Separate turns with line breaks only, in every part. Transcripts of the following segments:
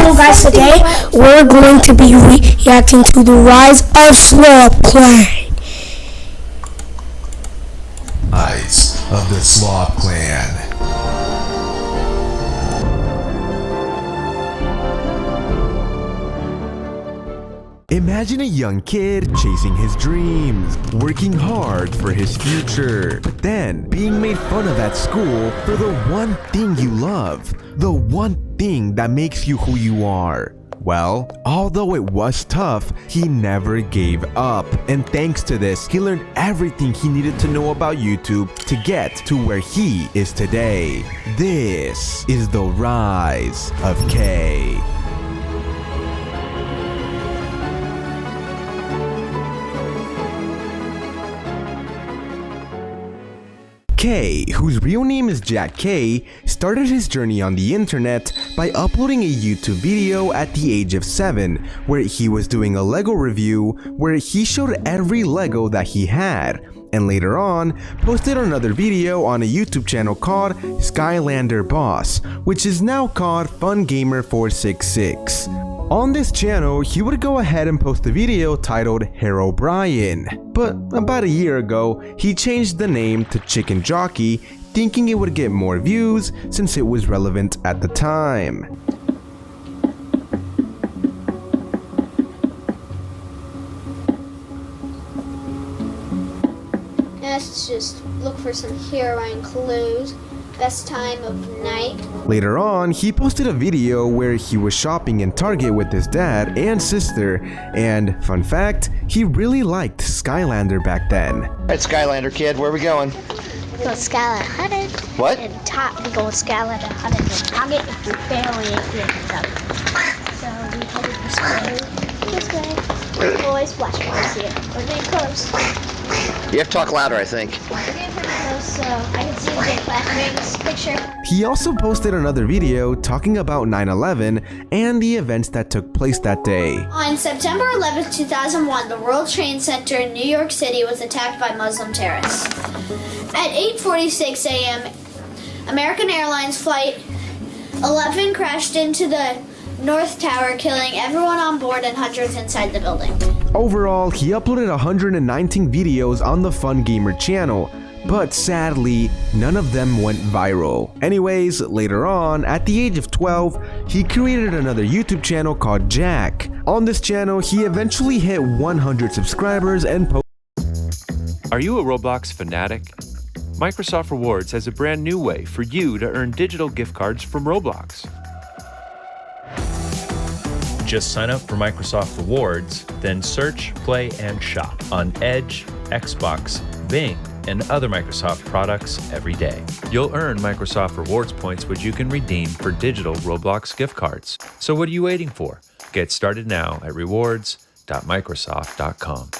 Hello guys, today we're going to be reacting to the rise of Slob Clan.
Rise of the Slob Clan. Imagine a young kid chasing his dreams, working hard for his future, but then being made fun of at school for the one thing you love, the one thing that makes you who you are. Well, although it was tough, he never gave up, and thanks to this, he learned everything he needed to know about YouTube to get to where he is today. This is the rise of K. K, whose real name is Jack K, started his journey on the internet by uploading a YouTube video at the age of 7, where he was doing a Lego review where he showed every Lego that he had, and later on posted another video on a YouTube channel called Skylander Boss, which is now called FunGamer466. On this channel, he would go ahead and post a video titled Herobrine, but about a year ago, he changed the name to Chicken Jockey, thinking it would get more views since it was relevant at the time.
Let's just look for some Herobrine clues. Best time of night.
Later on, he posted a video where he was shopping in Target with his dad and sister, and fun fact, he really liked Skylander back then.
Alright, Skylander kid, where are we going?
We go Skylander 100.
What?
And we go Skylander 100 and Target if we barely get up. So we headed this way. Boys, watch when you see it. We're getting close.
You have to talk louder, I think.
We're getting pretty close, so I can see Jake flashing in this picture.
He also posted another video talking about 9/11 and the events that took place that day.
On September 11th, 2001, the World Trade Center in New York City was attacked by Muslim terrorists. At 8:46 a.m., American Airlines Flight 11 crashed into the North Tower, killing everyone on board and hundreds inside the building.
Overall, he uploaded 119 videos on the Fun Gamer channel, but sadly, none of them went viral. Anyways, later on, at the age of 12, he created another YouTube channel called Jack. On this channel, he eventually hit 100 subscribers and
Are you a Roblox fanatic? Microsoft Rewards has a brand new way for you to earn digital gift cards from Roblox. Just sign up for Microsoft Rewards, then search, play, and shop on Edge, Xbox, Bing, and other Microsoft products every day. You'll earn Microsoft Rewards points which you can redeem for digital Roblox gift cards. So what are you waiting for? Get started now at rewards.microsoft.com.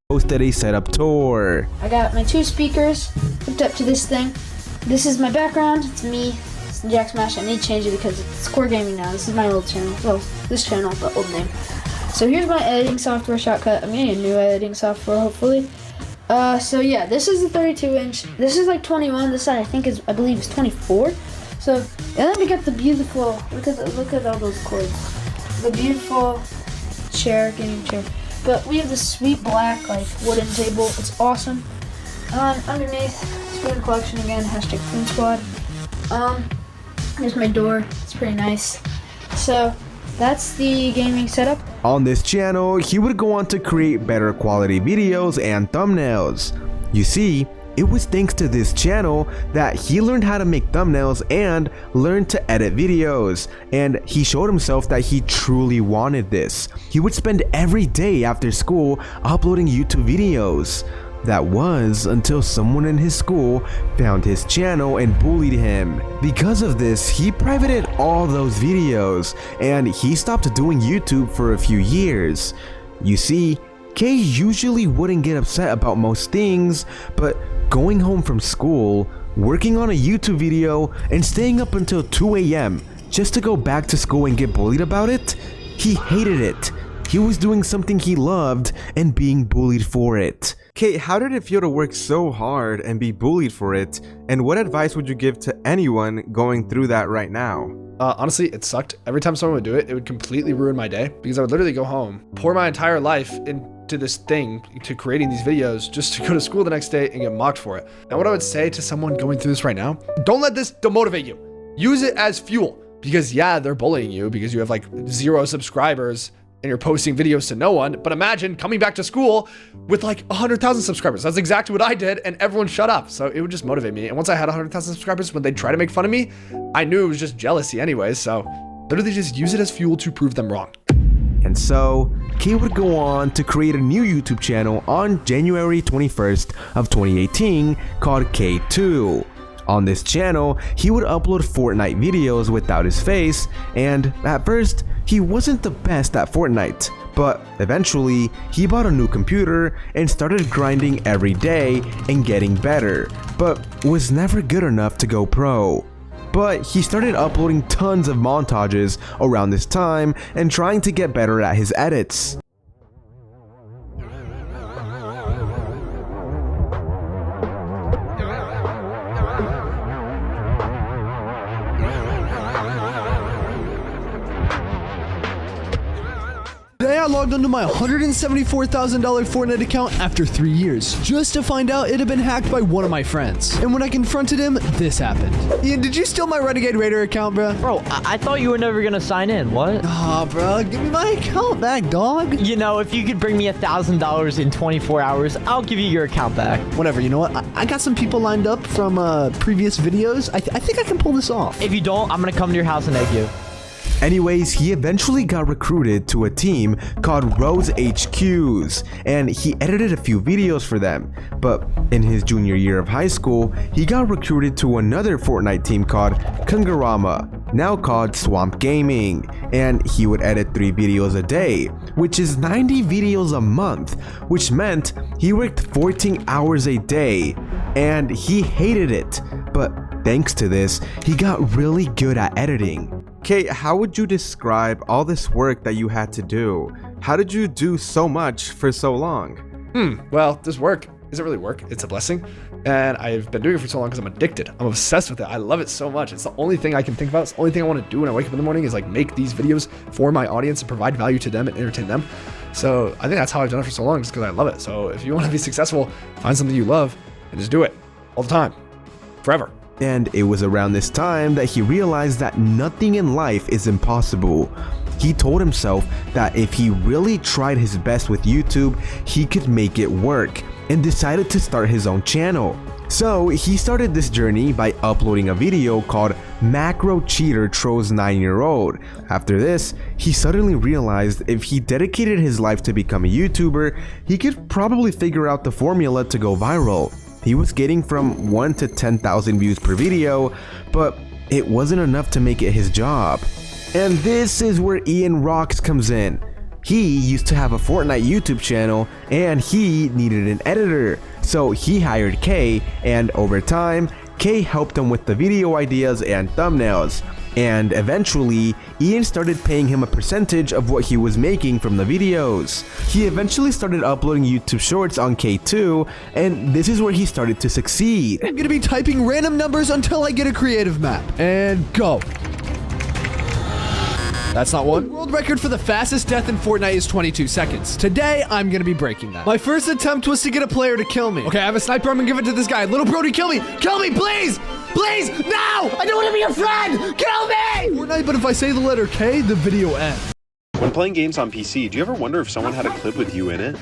posted a setup tour.
I got my 2 speakers hooked up to this thing. This is my background. It's me. It's Jack Smash. I need to change it because it's Core Gaming now. This is my old channel. Well, this channel, but old name. So here's my editing software shortcut. I'm getting a new editing software hopefully. So yeah, this is the 32-inch. This is like 21. This side I believe is 24. So and then we got the beautiful. Look at all those cords. The beautiful gaming chair. But we have this sweet black wooden table. It's awesome. Underneath, Spoon Collection again. Hashtag Spoon Squad. Here's my door. It's pretty nice. So that's the gaming setup.
On this channel, he would go on to create better quality videos and thumbnails. You see, it was thanks to this channel that he learned how to make thumbnails and learned to edit videos, and he showed himself that he truly wanted this. He would spend every day after school uploading YouTube videos. That was until someone in his school found his channel and bullied him. Because of this, he privated all those videos, and he stopped doing YouTube for a few years. You see, K usually wouldn't get upset about most things, but going home from school, working on a YouTube video, and staying up until 2 a.m. just to go back to school and get bullied about it? He hated it. He was doing something he loved and being bullied for it. Kate, how did it feel to work so hard and be bullied for it? And what advice would you give to anyone going through that right now?
Honestly, it sucked. Every time someone would do it, it would completely ruin my day because I would literally go home, pour my entire life into this thing, to creating these videos just to go to school the next day and get mocked for it. Now, what I would say to someone going through this right now, don't let this demotivate you. Use it as fuel because yeah, they're bullying you because you have like 0 subscribers and you're posting videos to no one. But imagine coming back to school with like 100,000 subscribers. That's exactly what I did, and everyone shut up. So it would just motivate me. And once I had 100,000 subscribers, when they try to make fun of me, I knew it was just jealousy anyways. So literally just use it as fuel to prove them wrong.
And so, Kay would go on to create a new YouTube channel on January 21st of 2018 called K2. On this channel, he would upload Fortnite videos without his face, and at first, he wasn't the best at Fortnite, but eventually, he bought a new computer and started grinding every day and getting better, but was never good enough to go pro. But he started uploading tons of montages around this time and trying to get better at his edits.
Today I logged onto my $174,000 Fortnite account after 3 years, just to find out it had been hacked by one of my friends. And when I confronted him, this happened. Ian, did you steal my Renegade Raider account, bro?
Bro, I thought you were never gonna sign in. What?
Aw, bro, give me my account back, dog.
You know, if you could bring me $1,000 in 24 hours, I'll give you your account back.
Whatever, you know what? I got some people lined up from previous videos. I think I can pull this off.
If you don't, I'm gonna come to your house and egg you.
Anyways, he eventually got recruited to a team called Rose HQs, and he edited a few videos for them. But in his junior year of high school, he got recruited to another Fortnite team called Kungurama, now called Swamp Gaming, and he would edit 3 videos a day, which is 90 videos a month, which meant he worked 14 hours a day, and he hated it. But thanks to this, he got really good at editing. Kate, how would you describe all this work that you had to do? How did you do so much for so long?
Well, this work isn't really work. It's a blessing. And I've been doing it for so long because I'm addicted. I'm obsessed with it. I love it so much. It's the only thing I can think about. It's the only thing I want to do when I wake up in the morning is like make these videos for my audience and provide value to them and entertain them. So I think that's how I've done it for so long, just because I love it. So if you want to be successful, find something you love and just do it all the time, forever.
And it was around this time that he realized that nothing in life is impossible. He told himself that if he really tried his best with YouTube, he could make it work, and decided to start his own channel. So he started this journey by uploading a video called Macro Cheater Trolls 9-Year-Old. After this, he suddenly realized if he dedicated his life to become a YouTuber, he could probably figure out the formula to go viral. He was getting from 1 to 10,000 views per video, but it wasn't enough to make it his job. And this is where Ian Rocks comes in. He used to have a Fortnite YouTube channel and he needed an editor, so he hired Kay, and over time, Kay helped him with the video ideas and thumbnails. And eventually, Ian started paying him a percentage of what he was making from the videos. He eventually started uploading YouTube Shorts on K2, and this is where he started to succeed.
I'm gonna be typing random numbers until I get a creative map. And go. That's not one. World record for the fastest death in Fortnite is 22 seconds. Today, I'm gonna be breaking that. My first attempt was to get a player to kill me. Okay, I have a sniper. I'm gonna give it to this guy. Little Brody, kill me! Kill me, please! Please! No! I don't want to be your friend! Kill me! Fortnite, but if I say the letter K, the video ends.
When playing games on PC, do you ever wonder if someone had a clip with you in it?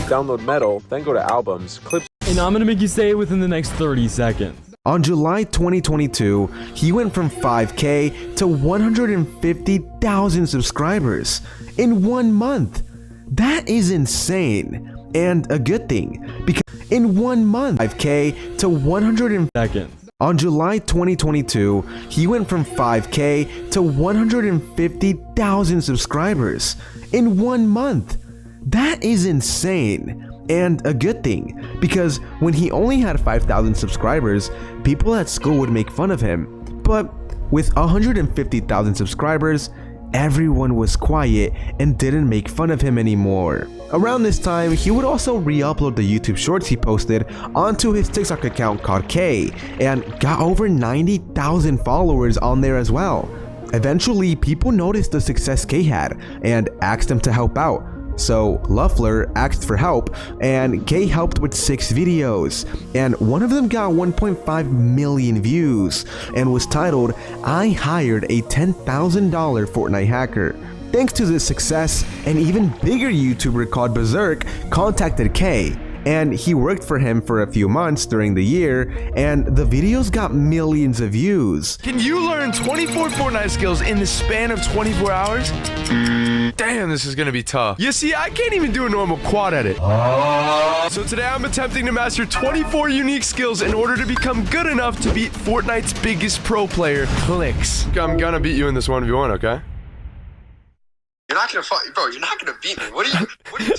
Download Metal, then go to Albums, Clips.
And I'm gonna make you say it within the next 30 seconds.
On July 2022, he went from 5K to 150,000 subscribers in 1 month. That is insane, and a good thing, because in 1 month, 5K to 100
seconds.
On July 2022, he went from 5K to 150,000 subscribers in 1 month. That is insane, and a good thing, because when he only had 5,000 subscribers, people at school would make fun of him. But With 150,000 subscribers, everyone was quiet and didn't make fun of him anymore. Around this time, he would also re-upload the YouTube shorts he posted onto his TikTok account called K and got over 90,000 followers on there as well. Eventually, people noticed the success K had and asked him to help out. So Loeffler asked for help and K helped with 6 videos, and one of them got 1.5 million views and was titled "I hired a $10,000 Fortnite hacker." Thanks to this success, an even bigger YouTuber called Berserk contacted K, and he worked for him for a few months during the year, and the videos got millions of views.
Can you learn 24 Fortnite skills in the span of 24 hours? Damn, this is gonna be tough. You see, I can't even do a normal quad edit. So today I'm attempting to master 24 unique skills in order to become good enough to beat Fortnite's biggest pro player, Clicks. I'm gonna beat you in this 1v1, okay?
You're not gonna fight, bro. You're not gonna beat me. What are you?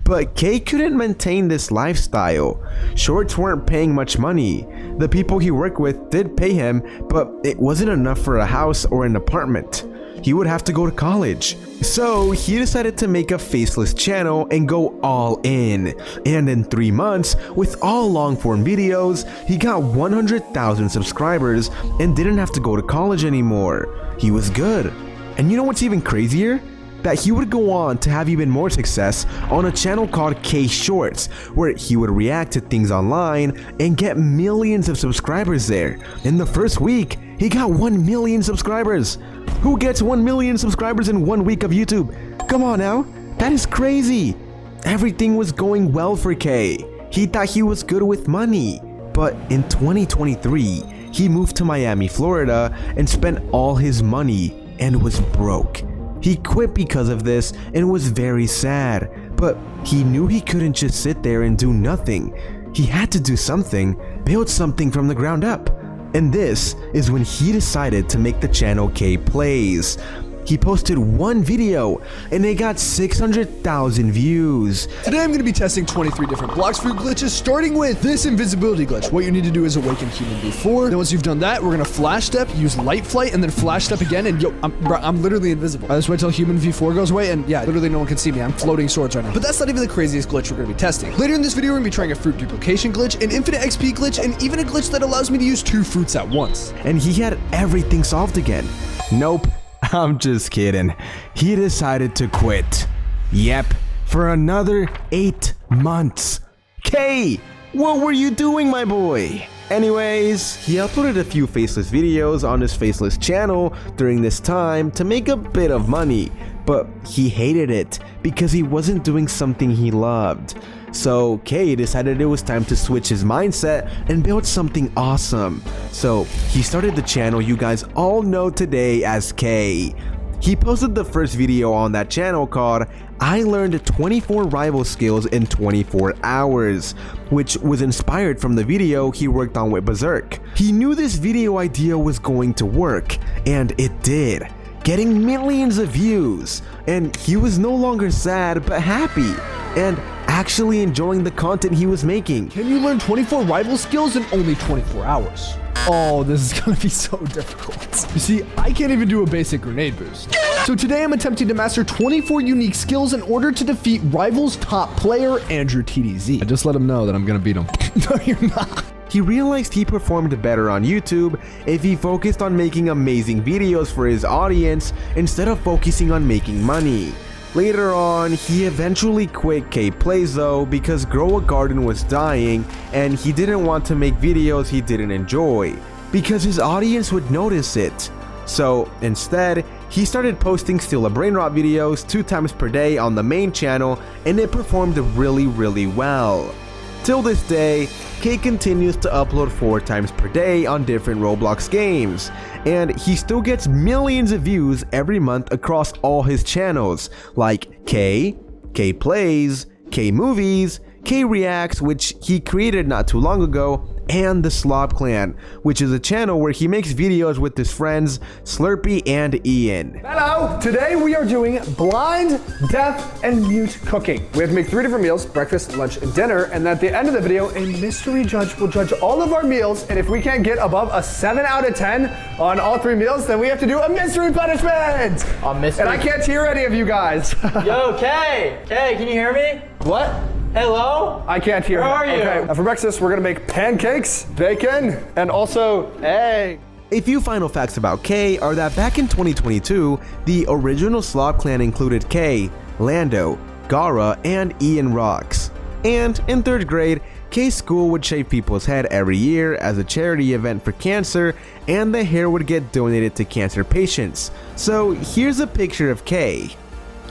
But K couldn't maintain this lifestyle. Shorts weren't paying much money. The people he worked with did pay him, but it wasn't enough for a house or an apartment. He would have to go to college. So he decided to make a faceless channel and go all in. And in 3 months, with all long form videos, he got 100,000 subscribers and didn't have to go to college anymore. He was good. And you know what's even crazier? That he would go on to have even more success on a channel called K Shorts, where he would react to things online and get millions of subscribers there. In the first week, he got 1 million subscribers. Who gets 1 million subscribers in 1 week of YouTube? Come on now, that is crazy. Everything was going well for K. He thought he was good with money. But in 2023, he moved to Miami, Florida and spent all his money and was broke. He quit because of this and was very sad, but he knew he couldn't just sit there and do nothing. He had to do something, build something from the ground up. And this is when he decided to make the channel K Plays. He posted 1 video and it got 600,000 views.
Today I'm going to be testing 23 different blox fruit glitches, starting with this invisibility glitch. What you need to do is awaken human before. Then once you've done that, we're going to flash step, use light flight, and then flash step again. And yo, I'm literally invisible. I just wait till human v4 goes away, and yeah, literally no one can see me. I'm floating swords right now. But that's not even the craziest glitch we're going to be testing. Later in this video, we're going to be trying a fruit duplication glitch, an infinite XP glitch, and even a glitch that allows me to use 2 fruits at once.
And he had everything solved again. Nope. I'm just kidding. He decided to quit. Yep, for another 8 months. K, what were you doing, my boy? Anyways, he uploaded a few faceless videos on his faceless channel during this time to make a bit of money, but he hated it because he wasn't doing something he loved. So K decided it was time to switch his mindset and build something awesome. So he started the channel you guys all know today as K. He posted the first video on that channel called "I learned 24 rival skills in 24 hours, which was inspired from the video he worked on with Berserk. He knew this video idea was going to work, and it did, getting millions of views, and he was no longer sad but happy, and actually enjoying the content he was making.
Can you learn 24 rival skills in only 24 hours? Oh, this is gonna be so difficult. You see, I can't even do a basic grenade boost. So today I'm attempting to master 24 unique skills in order to defeat Rival's top player, Andrew TDZ. I just let him know that I'm gonna beat him. No, you're not.
He realized he performed better on YouTube if he focused on making amazing videos for his audience instead of focusing on making money. Later on, he eventually quit K Plays though because Grow a Garden was dying and he didn't want to make videos he didn't enjoy because his audience would notice it. So instead, he started posting Steal a Brain Rot videos 2 times per day on the main channel, and it performed really well. Till this day, K continues to upload 4 times per day on different Roblox games, and he still gets millions of views every month across all his channels, like K Plays, K Movies, K Reacts, which he created not too long ago, and the Slob Clan, which is a channel where he makes videos with his friends Slurpee and Ian.
Hello! Today we are doing blind, deaf, and mute cooking. We have to make 3 different meals, breakfast, lunch, and dinner, and at the end of the video, a mystery judge will judge all of our meals, and if we can't get above a 7 out of 10 on all 3 meals, then we have to do a mystery punishment! And I can't hear any of you guys.
Yo, Kay! Kay, can you hear me? What? Hello?
I can't hear.
Where are you?
Okay, for breakfast, we're gonna make pancakes, bacon, and also egg.
A few final facts about Kay are that back in 2022, the original Slob Clan included Kay, Lando, Gara, and Ian Rocks. And in 3rd grade, Kay's school would shave people's head every year as a charity event for cancer, and the hair would get donated to cancer patients. So here's a picture of Kay.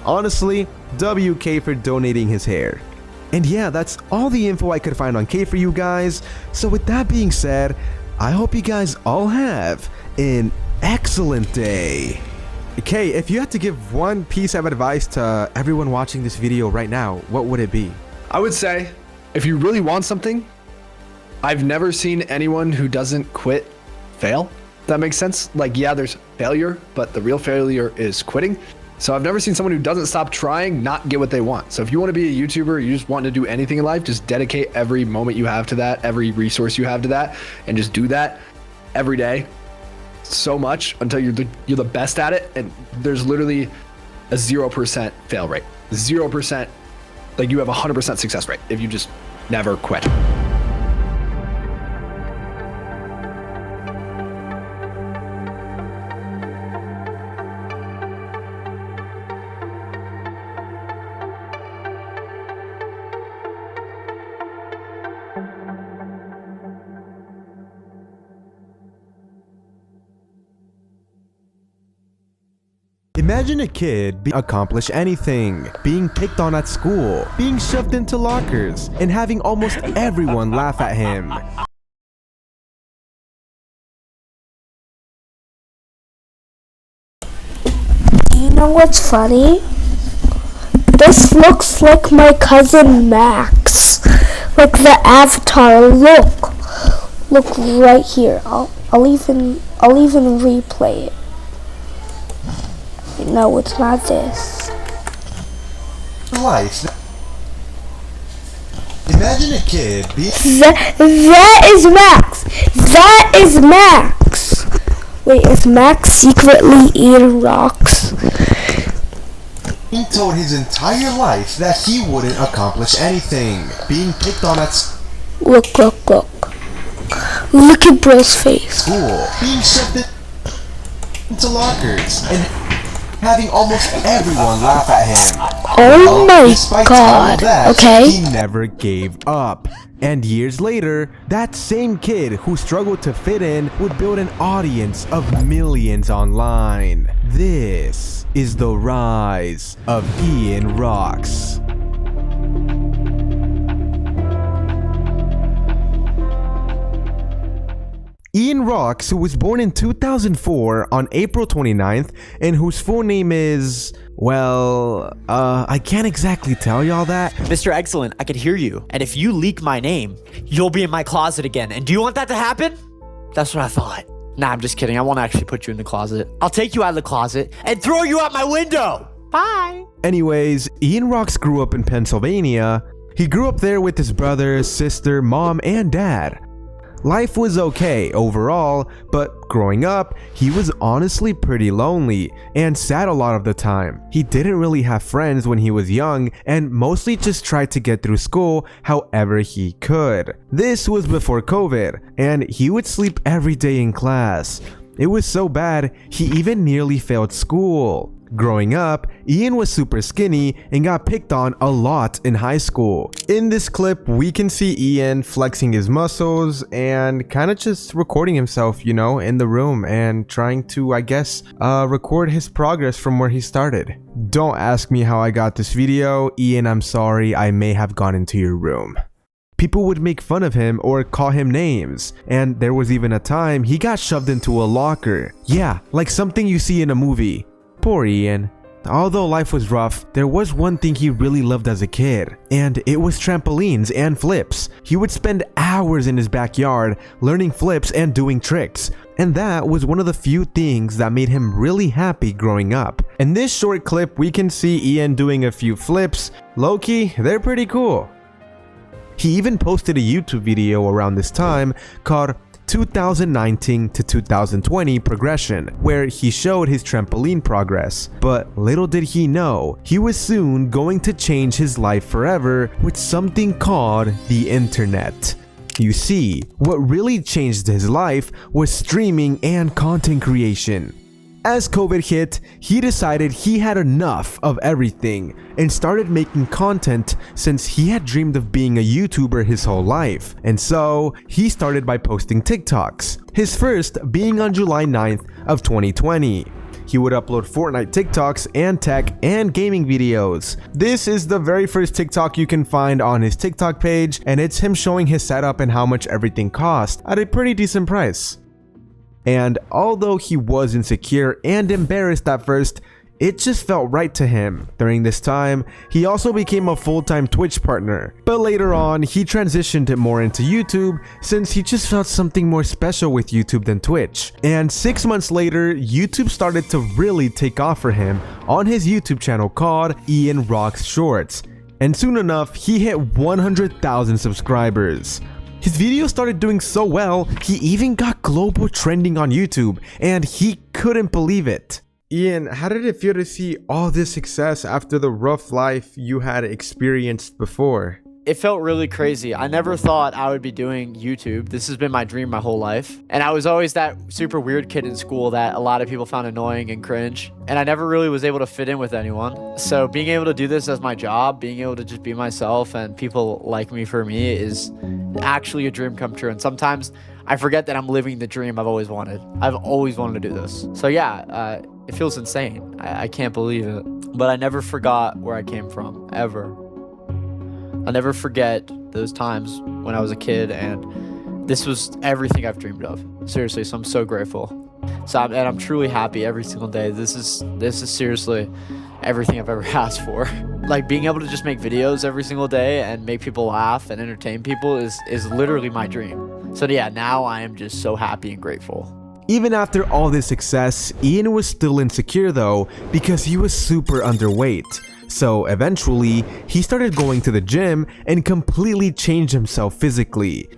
Honestly, WK for donating his hair. And yeah, that's all the info I could find on Kay for you guys. So with that being said, I hope you guys all have an excellent day. Kay, if you had to give one piece of advice to everyone watching this video right now, what would it be?
I would say, if you really want something, I've never seen anyone who doesn't quit fail. That makes sense? Like, yeah, there's failure, but the real failure is quitting. So I've never seen someone who doesn't stop trying not get what they want. So if you want to be a YouTuber, you just want to do anything in life, just dedicate every moment you have to that, every resource you have to that, and just do that every day so much until you're the best at it. And there's literally a 0% fail rate. 0%, like you have a 100% success rate if you just never quit.
Imagine a kid accomplish anything, being picked on at school, being shoved into lockers, and having almost everyone laugh at him.
You know what's funny? This looks like my cousin Max. Like the avatar, look. Look right here. I'll even replay it. No, it's not this.
Life. Imagine a kid
That is Max. That is Max. Wait, is Max secretly eating rocks?
He told his entire life that he wouldn't accomplish anything, being picked on at
Look. Look at bro's face.
school, being shoved into lockers, and having almost everyone laugh at him.
Oh my
Despite
god.
all of that,
Okay.
he never gave up. And years later, that same kid who struggled to fit in would build an audience of millions online. This is the rise of Ian Rocks. Ian Rocks, who was born in 2004 on April 29th, and whose full name is, well, I can't exactly tell y'all that.
Mr. Excellent, I could hear you. And if you leak my name, you'll be in my closet again. And do you want that to happen? That's what I thought. Nah, I'm just kidding. I won't actually put you in the closet. I'll take you out of the closet and throw you out my window. Bye.
Anyways, Ian Rocks grew up in Pennsylvania. He grew up there with his brother, sister, mom, and dad. Life was okay overall, but growing up, he was honestly pretty lonely and sad a lot of the time. He didn't really have friends when he was young and mostly just tried to get through school however he could. This was before COVID, and he would sleep every day in class. It was so bad, he even nearly failed school. Growing up, Ian was super skinny and got picked on a lot in high school. In this clip, we can see Ian flexing his muscles and kind of just recording himself, you know, in the room and trying to, I guess, record his progress from where he started. Don't ask me how I got this video. Ian, I'm sorry, I may have gone into your room. People would make fun of him or call him names, and there was even a time he got shoved into a locker. Yeah, like something you see in a movie. Poor Ian. Although life was rough, there was one thing he really loved as a kid, and it was trampolines and flips. He would spend hours in his backyard learning flips and doing tricks, and that was one of the few things that made him really happy growing up. In this short clip, we can see Ian doing a few flips. Low-key, they're pretty cool. He even posted a YouTube video around this time called 2019 to 2020 progression, where he showed his trampoline progress. But little did he know, he was soon going to change his life forever with something called the internet. You see, what really changed his life was streaming and content creation. As COVID hit, he decided he had enough of everything and started making content since he had dreamed of being a YouTuber his whole life. And so, he started by posting TikToks, his first being on July 9th of 2020. He would upload Fortnite TikToks and tech and gaming videos. This is the very first TikTok you can find on his TikTok page, and it's him showing his setup and how much everything cost at a pretty decent price. And although he was insecure and embarrassed at first, it just felt right to him. During this time, he also became a full-time Twitch partner. But later on, he transitioned it more into YouTube since he just felt something more special with YouTube than Twitch. And 6 months later, YouTube started to really take off for him on his YouTube channel called Ian Rocks Shorts. And soon enough, he hit 100,000 subscribers. His videos started doing so well, he even got global trending on YouTube, and he couldn't believe it. Ian, how did it feel to see all this success after the rough life you had experienced before?
It felt really crazy. I never thought I would be doing YouTube. This has been my dream my whole life. And I was always that super weird kid in school that a lot of people found annoying and cringe. And I never really was able to fit in with anyone. So being able to do this as my job, being able to just be myself and people like me for me is actually a dream come true. And sometimes I forget that I'm living the dream I've always wanted. I've always wanted to do this. So yeah, it feels insane. I can't believe it. But I never forgot where I came from, ever. I'll never forget those times when I was a kid, and this was everything I've dreamed of. Seriously, so I'm so grateful. I'm truly happy every single day. This is seriously everything I've ever asked for. Like being able to just make videos every single day and make people laugh and entertain people is literally my dream. So yeah, now I am just so happy and grateful.
Even after all this success, Ian was still insecure though, because he was super underweight. So eventually, he started going to the gym and completely changed himself physically.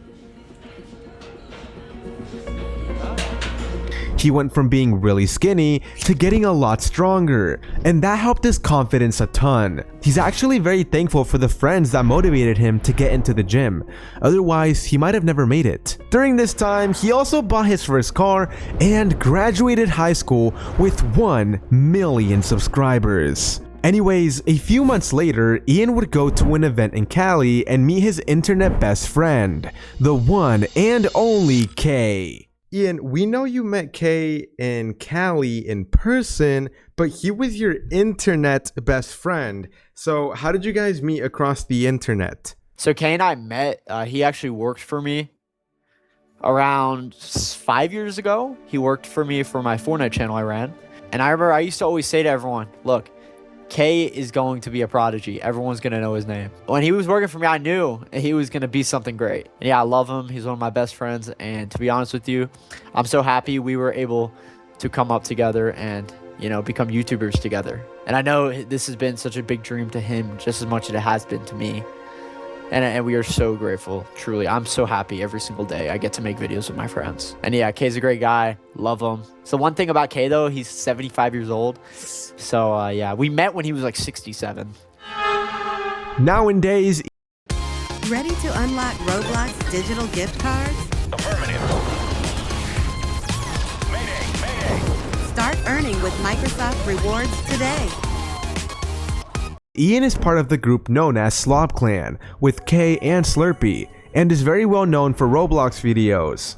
He went from being really skinny to getting a lot stronger, and that helped his confidence a ton. He's actually very thankful for the friends that motivated him to get into the gym, otherwise he might have never made it. During this time, he also bought his first car and graduated high school with 1 million subscribers. Anyways, a few months later, Ian would go to an event in Cali and meet his internet best friend, the one and only Kay. Ian, we know you met Kay in Cali in person, but he was your internet best friend. So how did you guys meet across the internet?
So Kay and I met, he actually worked for me around 5 years ago. He worked for me for my Fortnite channel I ran. And I remember I used to always say to everyone, look, Kay is going to be a prodigy. Everyone's going to know his name. When he was working for me, I knew he was going to be something great. And yeah, I love him. He's one of my best friends. And to be honest with you, I'm so happy we were able to come up together and, you know, become YouTubers together. And I know this has been such a big dream to him just as much as it has been to me. And we are so grateful, truly. I'm so happy every single day I get to make videos with my friends. And yeah, Kay's a great guy. Love him. So one thing about Kay, though, he's 75 years old. So yeah, we met when he was like 67.
Nowadays,
ready to unlock Roblox digital gift cards?
Affirmative. Mayday.
Start earning with Microsoft Rewards today.
Ian is part of the group known as Slob Clan with Kay and Slurpee, and is very well known for Roblox videos.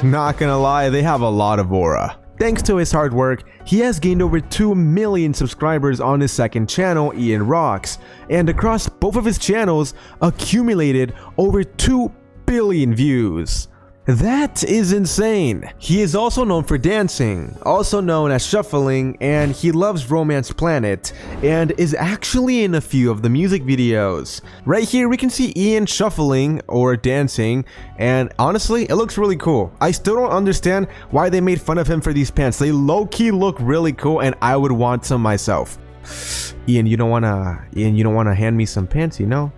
Not gonna lie, they have a lot of aura. Thanks to his hard work, he has gained over 2 million subscribers on his second channel, Ian Rocks, and across both of his channels accumulated over 2 billion views. That is insane. He is also known for dancing, also known as shuffling, and he loves Romance Planet, and is actually in a few of the music videos. Right here we can see Ian shuffling or dancing, and honestly it looks really cool. I still don't understand why they made fun of him for these pants. They low-key look really cool and I would want some myself. Ian, you don't wanna hand me some pants, you know?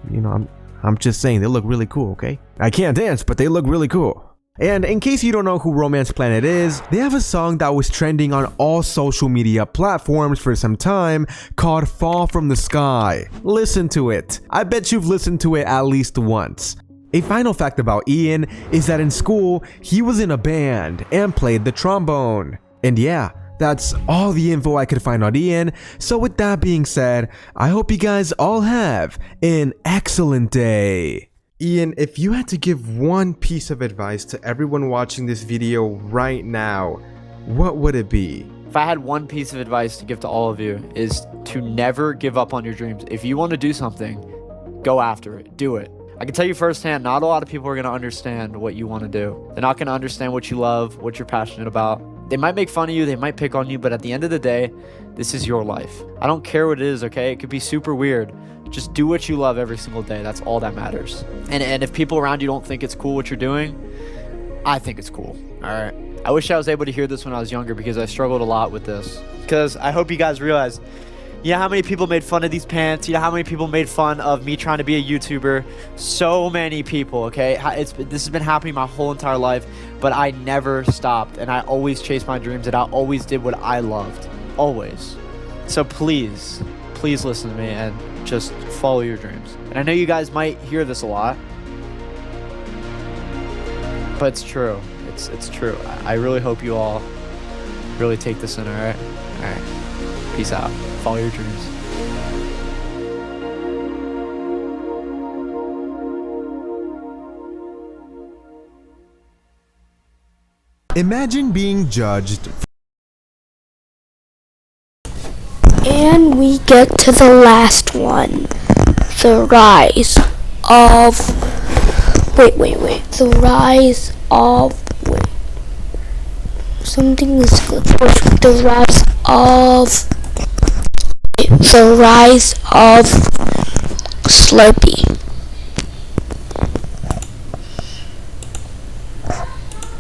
I'm just saying they look really cool, okay? I can't dance, but they look really cool. And in case you don't know who Romance Planet is, they have a song that was trending on all social media platforms for some time called Fall From The Sky. Listen to it. I bet you've listened to it at least once. A final fact about Ian is that in school, he was in a band and played the trombone. And yeah, that's all the info I could find on Ian. So with that being said, I hope you guys all have an excellent day. Ian, if you had to give one piece of advice to everyone watching this video right now, what would it be?
If I had one piece of advice to give to all of you, is to never give up on your dreams. If you want to do something, go after it. Do it. I can tell you firsthand, not a lot of people are going to understand what you want to do. They're not going to understand what you love, what you're passionate about. They might make fun of you, they might pick on you, but at the end of the day, this is your life. I don't care what it is, okay? It could be super weird. Just do what you love every single day. That's all that matters. And if people around you don't think it's cool what you're doing, I think it's cool. All right. I wish I was able to hear this when I was younger because I struggled a lot with this. Because I hope you guys realize, you know how many people made fun of these pants? You know how many people made fun of me trying to be a YouTuber? So many people, okay? This has been happening my whole entire life, but I never stopped. And I always chased my dreams and I always did what I loved. Always. So please listen to me and just follow your dreams. And I know you guys might hear this a lot, but it's true. It's true. I really hope you all really take this in, all right? All right. Peace out. Follow your dreams.
Imagine being judged.
And we get to the last one. The rise of... Wait. The rise of... Something is glitched. The rise of... The rise of Slurpee.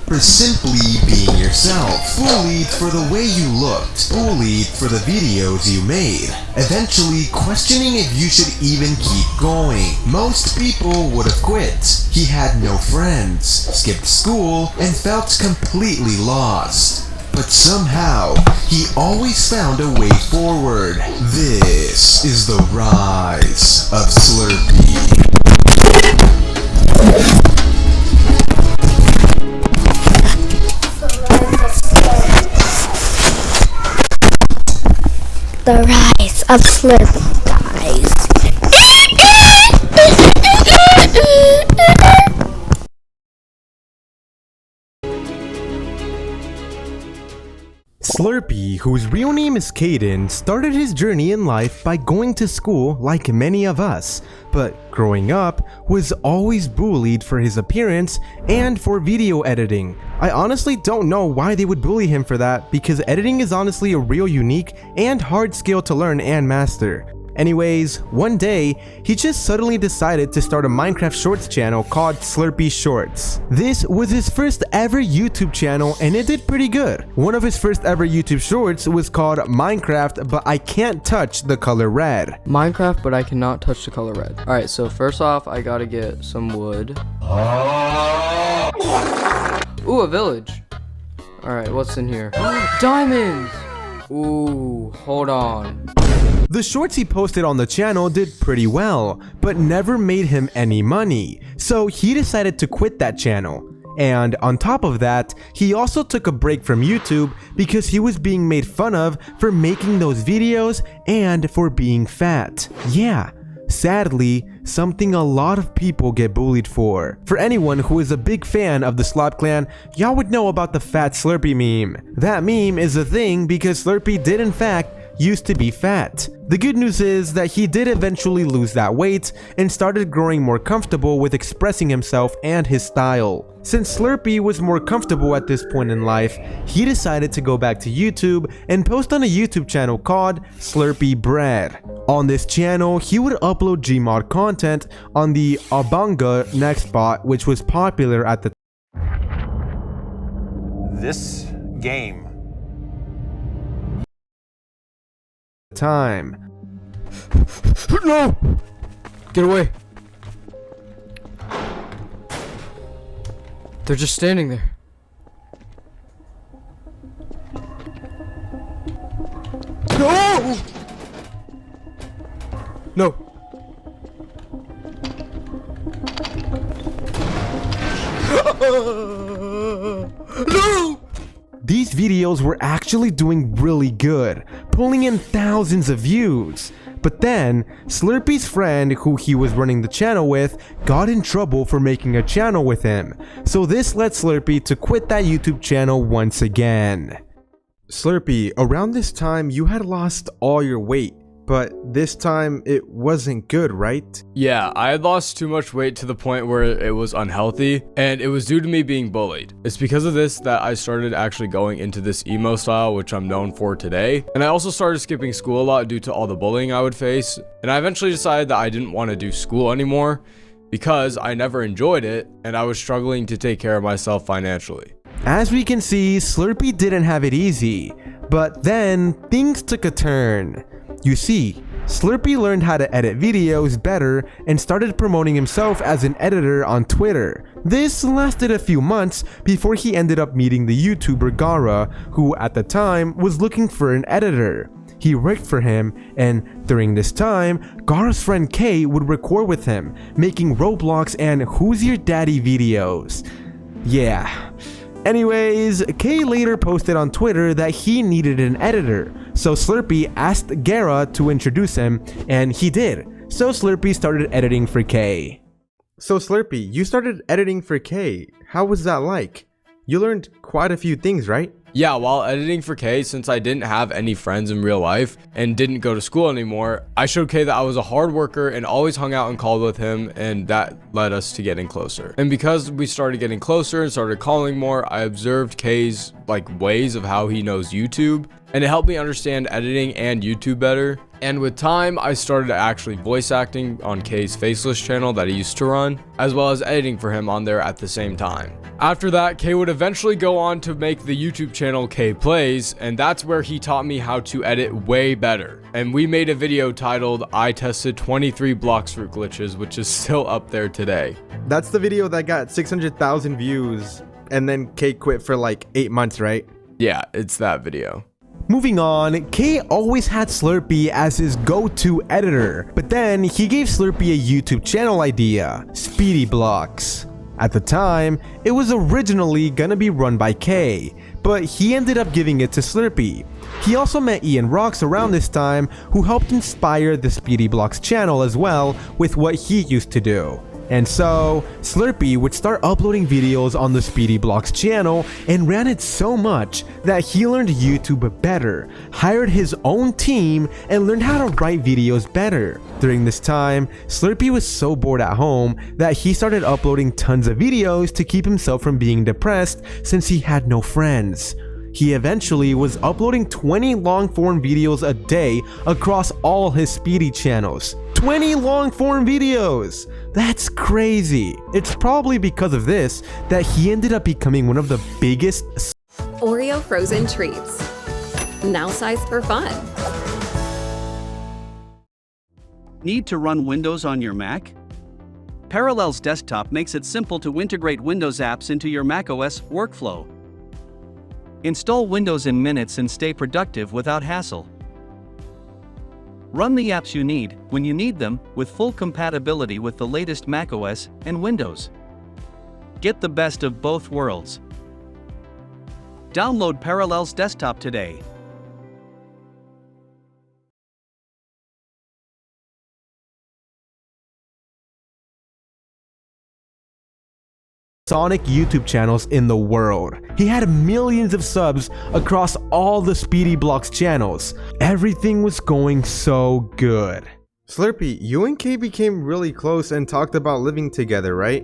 For simply being yourself, bullied for the way you looked, bullied for the videos you made, eventually questioning if you should even keep going. Most people would have quit. He had no friends, skipped school, and felt completely lost. But somehow, he always found a way forward. This is the rise of Slurpee.
The rise of Slurpee, guys.
Slurpee, whose real name is Caden, started his journey in life by going to school like many of us, but growing up was always bullied for his appearance and for video editing. I honestly don't know why they would bully him for that, because editing is honestly a real unique and hard skill to learn and master. Anyways, one day, he just suddenly decided to start a Minecraft Shorts channel called Slurpee Shorts. This was his first ever YouTube channel and it did pretty good. One of his first ever YouTube Shorts was called Minecraft, but I can't touch the color red.
Minecraft, but I cannot touch the color red. Alright, so first off, I gotta get some wood. Ooh, a village. Alright, what's in here? Diamonds! Ooh, hold on.
The shorts he posted on the channel did pretty well, but never made him any money, so he decided to quit that channel. And on top of that, he also took a break from YouTube because he was being made fun of for making those videos and for being fat. Yeah, sadly, something a lot of people get bullied for. For anyone who is a big fan of the Slob clan, y'all would know about the fat Slurpee meme. That meme is a thing because Slurpee did in fact used to be fat. The good news is that he did eventually lose that weight and started growing more comfortable with expressing himself and his style. Since Slurpee was more comfortable at this point in life, he decided to go back to YouTube and post on a YouTube channel called Slurpee Bread. On this channel, he would upload Gmod content on the Abanga Nextbot, which was popular at the
This game.
time.
No! Get away. They're just standing there. No! No. No!
These videos were actually doing really good, pulling in thousands of views. But then, Slurpee's friend, who he was running the channel with, got in trouble for making a channel with him. So this led Slurpee to quit that YouTube channel once again. Slurpee, around this time you had lost all your weight, but this time it wasn't good, right?
Yeah, I had lost too much weight to the point where it was unhealthy, and it was due to me being bullied. It's because of this that I started actually going into this emo style, which I'm known for today. And I also started skipping school a lot due to all the bullying I would face. And I eventually decided that I didn't want to do school anymore because I never enjoyed it, and I was struggling to take care of myself financially.
As we can see, Slurpee didn't have it easy, but then things took a turn. You see, Slurpee learned how to edit videos better and started promoting himself as an editor on Twitter. This lasted a few months before he ended up meeting the YouTuber Gara, who at the time was looking for an editor. He worked for him, and during this time, Gara's friend Kay would record with him, making Roblox and Who's Your Daddy videos. Yeah. Anyways, Kay later posted on Twitter that he needed an editor, so Slurpee asked Gara to introduce him, and he did. So Slurpee started editing for Kay. So Slurpee, you started editing for Kay. How was that like? You learned quite a few things, right?
Yeah, while editing for Kay, since I didn't have any friends in real life and didn't go to school anymore, I showed Kay that I was a hard worker and always hung out and called with him, and that led us to getting closer. And because we started getting closer and started calling more, I observed Kay's ways of how he knows YouTube, and it helped me understand editing and YouTube better. And with time, I started actually voice acting on Kay's Faceless channel that he used to run, as well as editing for him on there at the same time. After that, Kay would eventually go on to make the YouTube channel Kay Plays, and that's where he taught me how to edit way better. And we made a video titled I tested 23 Bloxfruit glitches, which is still up there today.
That's the video that got 600,000 views, and then Kay quit for 8 months, right?
Yeah, it's that video.
Moving on, Kay always had Slurpee as his go-to editor, but then he gave Slurpee a YouTube channel idea, Speedy Blocks. At the time, it was originally gonna be run by Kay, but he ended up giving it to Slurpee. He also met Ian Rocks around this time, who helped inspire the Speedy Blocks channel as well with what he used to do. And so, Slurpee would start uploading videos on the Speedy Blocks channel and ran it so much that he learned YouTube better, hired his own team, and learned how to write videos better. During this time, Slurpee was so bored at home that he started uploading tons of videos to keep himself from being depressed since he had no friends. He eventually was uploading 20 long-form videos a day across all his Speedy channels. 20 long-form videos! That's crazy. It's probably because of this that he ended up becoming one of the biggest
Oreo frozen treats. Now sized for fun.
Need to run Windows on your Mac? Parallels Desktop makes it simple to integrate Windows apps into your macOS workflow. Install Windows in minutes and stay productive without hassle. Run the apps you need, when you need them, with full compatibility with the latest macOS and Windows. Get the best of both worlds. Download Parallels Desktop today.
Sonic YouTube channels in the world. He had millions of subs across all the Speedy Blocks channels. Everything was going so good. Slurpee, you and Kay became really close and talked about living together, right?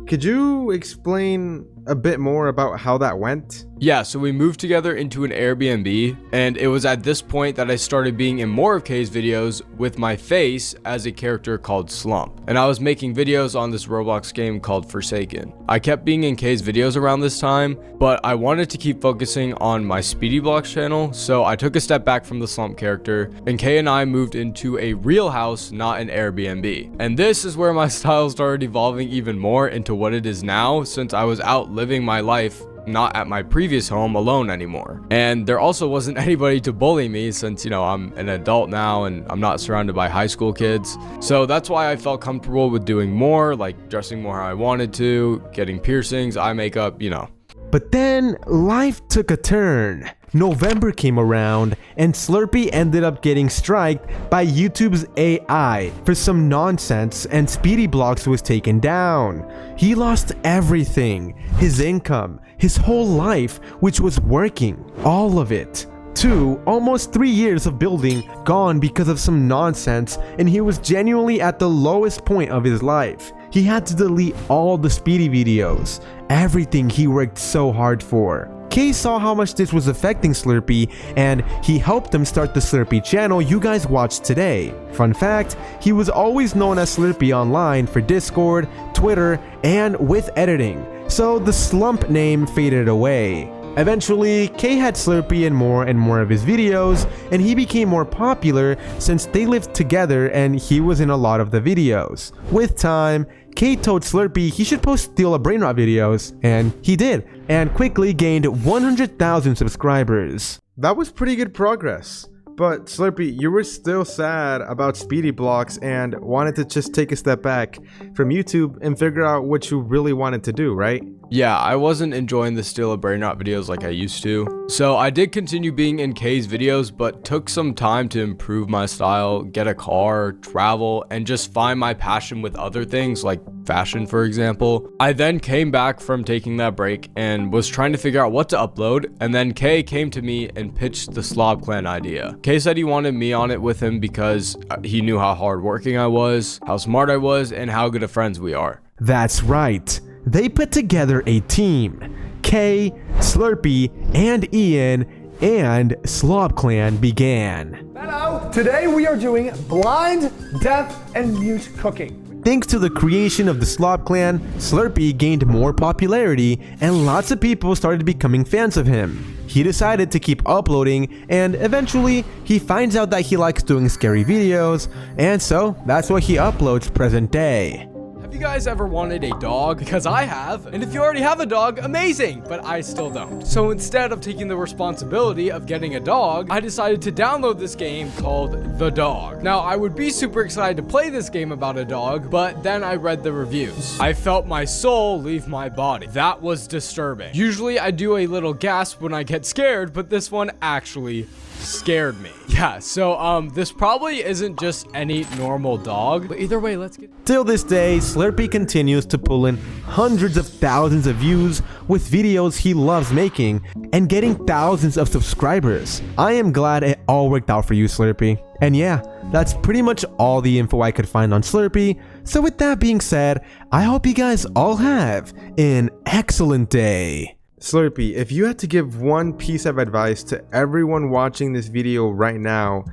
could you explain a bit more about how that went?
Yeah, so we moved together into an Airbnb, and it was at this point that I started being in more of Kay's videos with my face as a character called Slump. And I was making videos on this Roblox game called Forsaken. I kept being in Kay's videos around this time, but I wanted to keep focusing on my Speedy Blocks channel, so I took a step back from the Slump character, and Kay and I moved into a real house, not an Airbnb. And this is where my style started evolving even more into what it is now, since I was out living my life not at my previous home alone anymore. And there also wasn't anybody to bully me since, you know, I'm an adult now and I'm not surrounded by high school kids. So that's why I felt comfortable with doing more, like dressing more how I wanted to, getting piercings, eye makeup, you know.
But then life took a turn. November came around and Slurpee ended up getting striked by YouTube's AI for some nonsense, and Speedy Blocks was taken down. He lost everything, his income, his whole life, which was working, all of it. 2, almost 3 years of building gone because of some nonsense, and he was genuinely at the lowest point of his life. He had to delete all the Speedy videos, everything he worked so hard for. Kay saw how much this was affecting Slurpee, and he helped him start the Slurpee channel you guys watched today. Fun fact, he was always known as Slurpee online for Discord, Twitter, and with editing, so the Slump name faded away. Eventually, Kay had Slurpee in more and more of his videos, and he became more popular since they lived together and he was in a lot of the videos. With time, Kay told Slurpee he should post Steal a Brain Rot videos, and he did, and quickly gained 100,000 subscribers. That was pretty good progress. But Slurpee, you were still sad about Speedy Blocks and wanted to just take a step back from YouTube and figure out what you really wanted to do, right?
Yeah, I wasn't enjoying the Steal a Brain Rot videos like I used to. So I did continue being in Kay's videos, but took some time to improve my style, get a car, travel, and just find my passion with other things like fashion, for example. I then came back from taking that break and was trying to figure out what to upload, and then Kay came to me and pitched the Slob Clan idea. Kay said he wanted me on it with him because he knew how hardworking I was, how smart I was, and how good of friends we are.
That's right. They put together a team. Kay, Slurpee, and Ian, and Slob Clan began.
Hello! Today we are doing blind, deaf, and mute cooking.
Thanks to the creation of the Slob Clan, Slurpee gained more popularity and lots of people started becoming fans of him. He decided to keep uploading, and eventually he finds out that he likes doing scary videos, and so that's what he uploads present day.
Have you guys ever wanted a dog? Because I have, and if you already have a dog, amazing, but I still don't. So instead of taking the responsibility of getting a dog, I decided to download this game called The Dog. Now, I would be super excited to play this game about a dog, but then I read the reviews. I felt my soul leave my body. That was disturbing. Usually I do a little gasp when I get scared, but this one actually scared me. Yeah, so this probably isn't just any normal dog, but either way, let's get...
Till this day, Slurpee continues to pull in hundreds of thousands of views with videos he loves making and getting thousands of subscribers. I am glad it all worked out for you, Slurpee. And yeah, that's pretty much all the info I could find on Slurpee. So with that being said, I hope you guys all have an excellent day. Slurpee, if you had to give one piece of advice to everyone watching this video right now,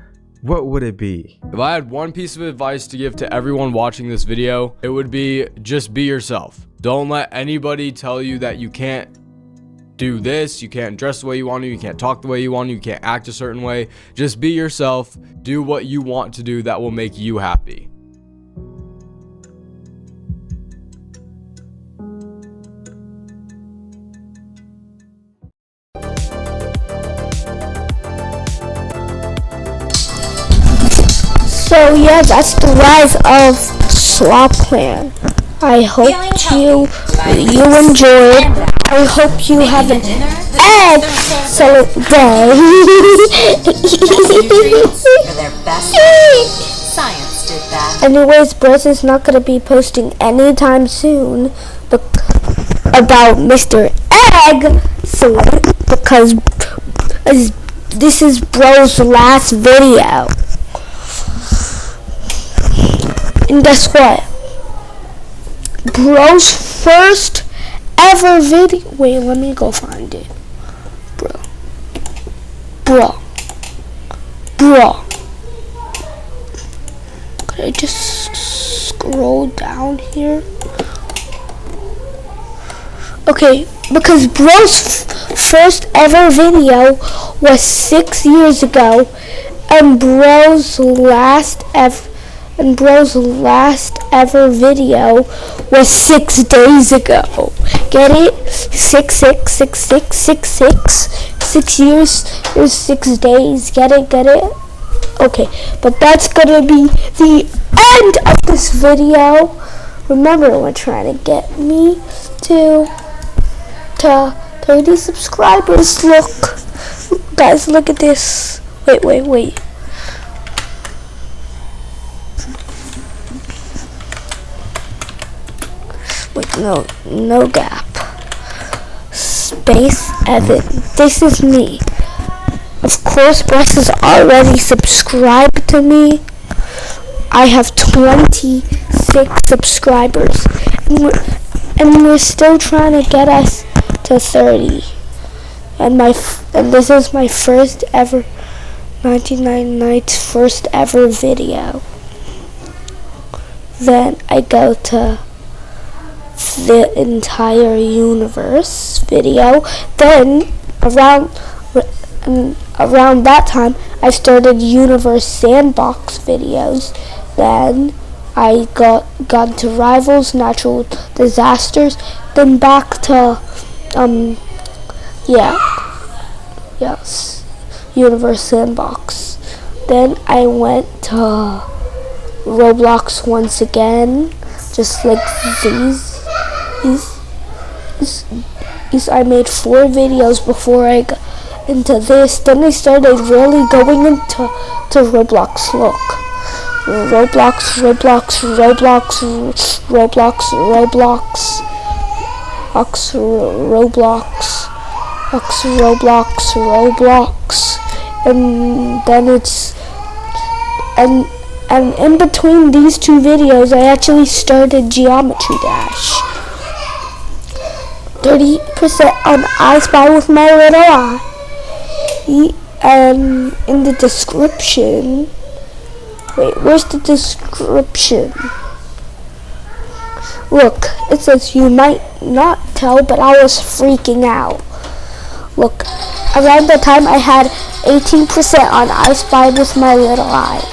what would it be?
If I had one piece of advice to give to everyone watching this video, it would be just be yourself. Don't let anybody tell you that you can't do this, you can't dress the way you want to, you can't talk the way you want to, you can't act a certain way. Just be yourself. Do what you want to do that will make you happy.
So yeah, that's the rise of Slob Clan. I hope you enjoyed. I hope you have an excellent day.
Science did that.
Anyways, Bros is not gonna be posting anytime soon about Mr. Egg soon because this is Bro's last video. And guess what? Bro's first ever video. Wait, let me go find it. Bro. Could I just scroll down here? Okay, because bro's first ever video was 6 years ago, and bro's last ever video was 6 days ago. Get it? 6 years is 6 days. Get it? Okay, but that's gonna be the end of this video. Remember, we're trying to get me to 30 subscribers. Look, guys, look at this. Wait. Wait, no gap. Space Evan. This is me. Of course, Bryce has already subscribed to me. I have 26 subscribers. And we're still trying to get us to 30. And this is my first ever 99 Nights first ever video. Then I go to the entire universe video. Then around that time I started universe sandbox videos. Then I got to rivals, natural disasters, then back to universe sandbox. Then I went to Roblox once again, just like these. I made 4 videos before I got into this. Then I started really going into Roblox. Look, Roblox, and then and in between these 2 videos, I actually started Geometry Dash. 30% on I Spy with my little eye. And in the description, wait, where's the description? Look, it says you might not tell, but I was freaking out. Look, around the time I had 18% on I Spy with my little eye.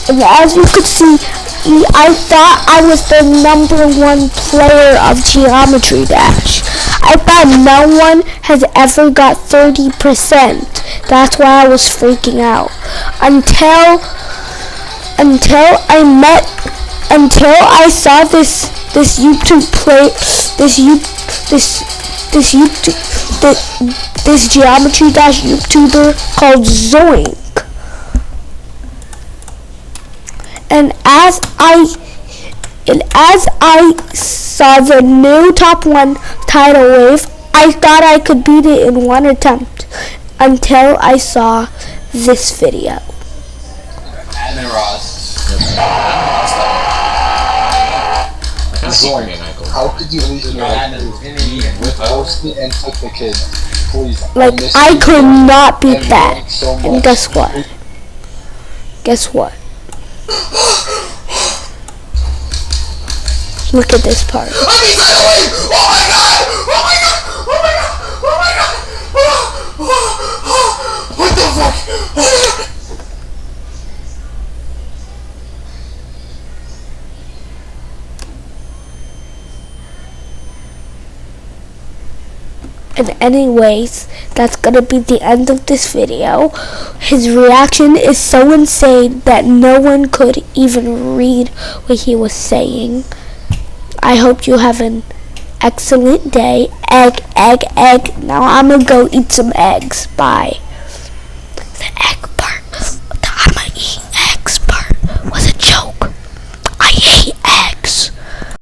And as you could see, I thought I was the #1 player of Geometry Dash. I thought no one has ever got 30%. That's why I was freaking out. Until I saw this Geometry Dash YouTuber called Zoink. And as I saw the new top 1 tidal wave, I thought I could beat it in 1 attempt until I saw this video.
And then Ross. How could you lose your with Posty and took the kid? Please.
Like, I could not beat that. And guess what? Look at this part.
What the fuck?
And anyways, that's gonna be the end of this video. His reaction is so insane that no one could even read what he was saying. I hope you have an excellent day. Egg. Now I'm gonna go eat some eggs. Bye.